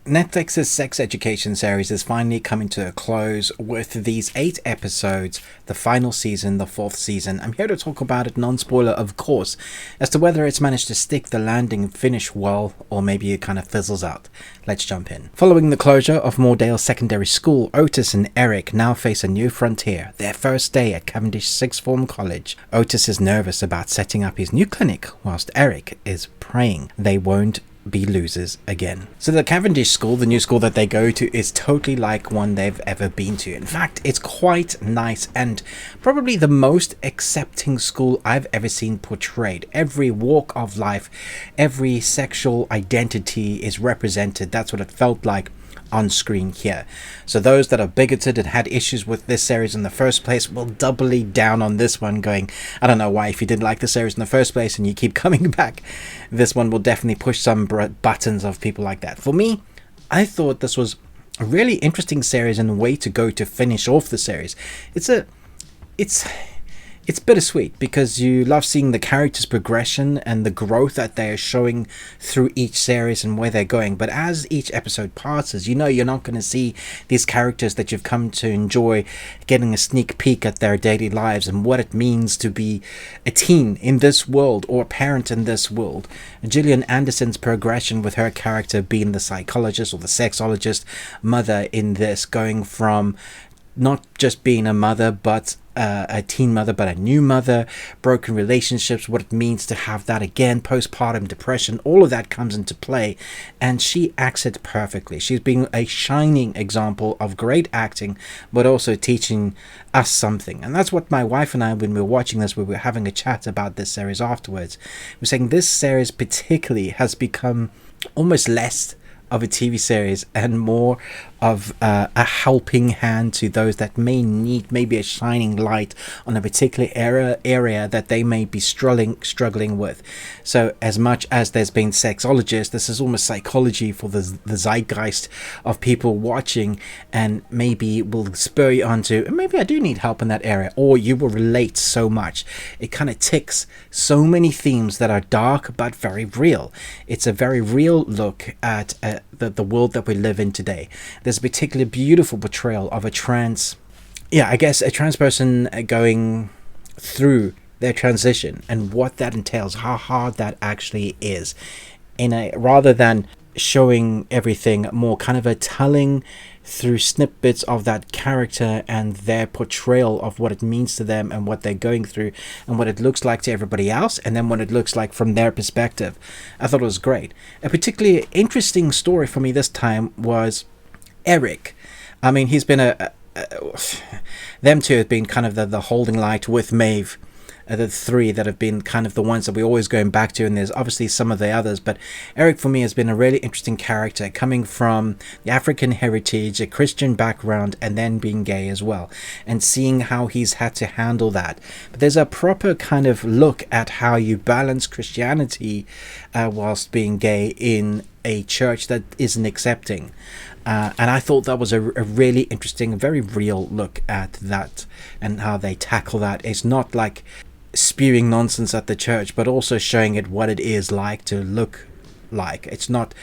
Netflix's sex education series is finally coming to a close with these 8 episodes, the final season, the 4th season. I'm here to talk about it, non-spoiler of course, as to whether it's managed to stick the landing and finish well, or maybe it kind of fizzles out. Let's jump in. Following the closure of Moordale Secondary School, Otis and Eric now face a new frontier, their first day at Cavendish Sixth Form College. Otis is nervous about setting up his new clinic, whilst Eric is praying they won't be losers again. So the Cavendish school, the new school that they go to, is totally like one they've ever been to. In fact, it's quite nice and probably the most accepting school I've ever seen portrayed. Every walk of life, every sexual identity is represented. That's what it felt like on screen here. So those that are bigoted and had issues with this series in the first place will doubly down on this one, going, I don't know why, if you didn't like the series in the first place and you keep coming back, this one will definitely push some buttons of people like that. For me, I thought this was a really interesting series and a way to go to finish off the series. It's bittersweet because you love seeing the characters' progression and the growth that they are showing through each series and where they're going. But as each episode passes, you know you're not going to see these characters that you've come to enjoy getting a sneak peek at their daily lives and what it means to be a teen in this world or a parent in this world. Gillian Anderson's progression with her character being the psychologist or the sexologist mother in this, going from not just being a mother but a teen mother, but a new mother, broken relationships, what it means to have that again, postpartum depression, all of that comes into play, and she acts it perfectly. She's been a shining example of great acting, but also teaching us something. And that's what my wife and I, when we were watching this, we were having a chat about this series afterwards. We're saying this series particularly has become almost less of a TV series and more of a helping hand to those that may need maybe a shining light on a particular area that they may be struggling with. So as much as there's been sexologists, this is almost psychology for the zeitgeist of people watching, and maybe will spur you on to, maybe I do need help in that area, or you will relate so much. It kind of ticks so many themes that are dark but very real. It's a very real look at the world that we live in today. There's a particularly beautiful portrayal of a trans person going through their transition and what that entails, how hard that actually is, rather than showing everything, more kind of a telling through snippets of that character and their portrayal of what it means to them and what they're going through and what it looks like to everybody else, and then what it looks like from their perspective. I thought it was great. A particularly interesting story for me this time was Eric. I mean, he's been them two have been kind of the holding light with Maeve, the three that have been kind of the ones that we're always going back to, and there's obviously some of the others, but Eric for me has been a really interesting character, coming from the African heritage, a Christian background, and then being gay as well, and seeing how he's had to handle that. But there's a proper kind of look at how you balance Christianity whilst being gay in a church that isn't accepting. And I thought that was a really interesting, very real look at that and how they tackle that. It's not like spewing nonsense at the church, but also showing it what it is like to look like. It's not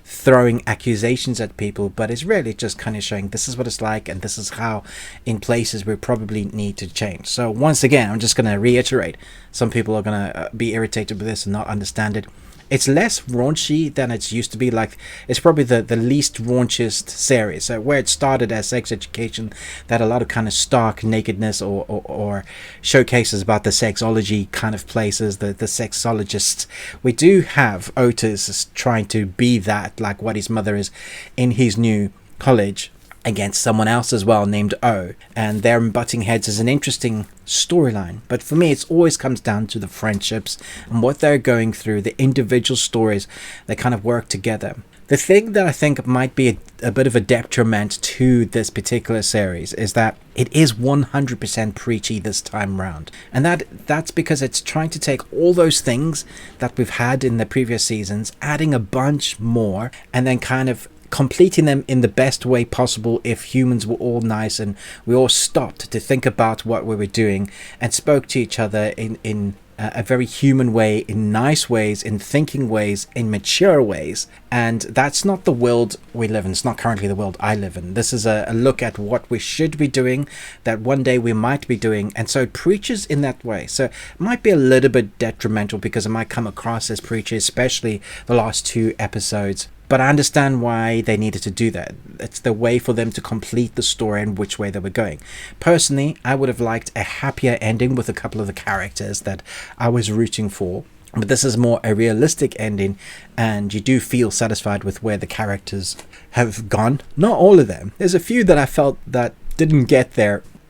throwing accusations at people, but it's really just kind of showing this is what it's like, and this is how in places we probably need to change. So once again, I'm just going to reiterate, some people are going to be irritated with this and not understand it. It's less raunchy than it used to be. Like, it's probably the least raunchiest series. So where it started as sex education, that a lot of kind of stark nakedness or showcases about the sexology kind of places, the sexologists. We do have Otis trying to be that, like what his mother is in his new college, against someone else as well named O, and their butting heads is an interesting storyline. But for me, it always comes down to the friendships and what they're going through, the individual stories that kind of work together. The thing that I think might be a bit of a detriment to this particular series is that it is 100% preachy this time round, and that's because it's trying to take all those things that we've had in the previous seasons, adding a bunch more, and then kind of completing them in the best way possible if humans were all nice and we all stopped to think about what we were doing and spoke to each other in a very human way, in nice ways, in thinking ways, in mature ways. And that's not the world we live in. It's not currently the world I live in. This is a look at what we should be doing, that one day we might be doing. And so it preaches in that way. So it might be a little bit detrimental because it might come across as preachy, especially the last 2 episodes. But I understand why they needed to do that. It's the way for them to complete the story and which way they were going. Personally, I would have liked a happier ending with a couple of the characters that I was rooting for. But this is more a realistic ending, and you do feel satisfied with where the characters have gone. Not all of them. There's a few that I felt that didn't get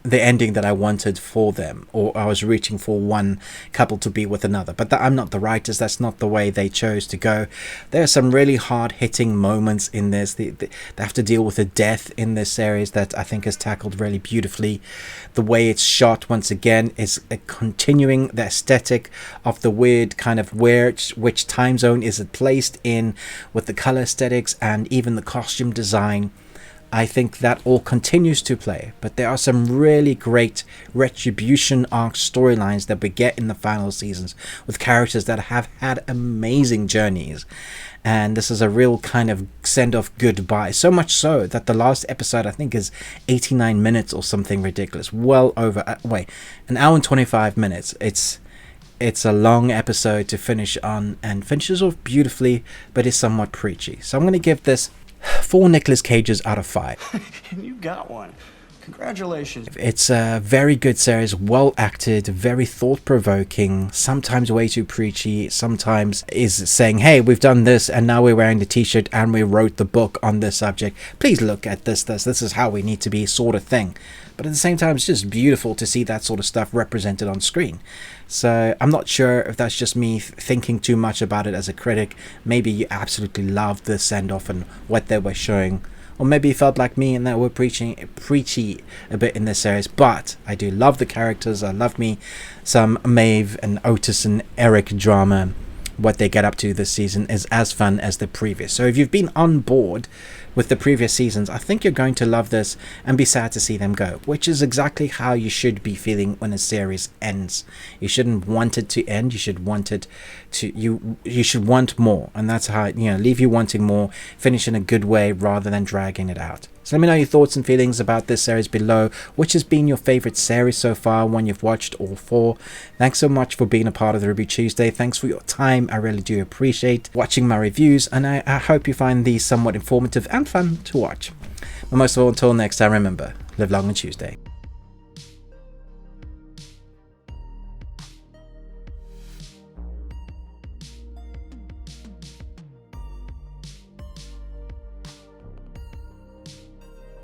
the ending that I wanted for them, or I was reaching for one couple to be with another, but I'm not the writers. That's not the way they chose to go. There are some really hard-hitting moments in this. They have to deal with a death in this series that I think is tackled really beautifully. The way it's shot, once again, is continuing the aesthetic of the weird kind of which time zone is it placed in, with the color aesthetics and even the costume design. I think that all continues to play, but there are some really great retribution arc storylines that we get in the final seasons with characters that have had amazing journeys. And this is a real kind of send-off goodbye. So much so that the last episode, I think, is 89 minutes or something ridiculous. Well over, an hour and 25 minutes. It's a long episode to finish on, and finishes off beautifully, but is somewhat preachy. So I'm going to give this 4 Nicolas Cages out of 5. And you got one. Congratulations. It's a very good series, well acted, very thought-provoking, sometimes way too preachy, sometimes is saying, hey, we've done this and now we're wearing the t-shirt and we wrote the book on this subject. Please look at this is how we need to be, sort of thing. But at the same time, it's just beautiful to see that sort of stuff represented on screen. So I'm not sure if that's just me thinking too much about it as a critic. Maybe you absolutely loved the send-off and what they were showing. Or maybe you felt like me and that we're preachy a bit in this series. But I do love the characters. I love me some Maeve and Otis and Eric drama. What they get up to this season is as fun as the previous. So if you've been on board with the previous seasons, I think you're going to love this and be sad to see them go, which is exactly how you should be feeling when a series ends. You shouldn't want it to end. You should want it to you should want more, and that's how leave you wanting more, finish in a good way rather than dragging it out. So let me know your thoughts and feelings about this series below. Which has been your favorite series so far, one you've watched, all 4? Thanks so much for being a part of the Review Tuesday. Thanks for your time. I really do appreciate watching my reviews, and I hope you find these somewhat informative and fun to watch. But most of all, until next time, remember, live long on Tuesday.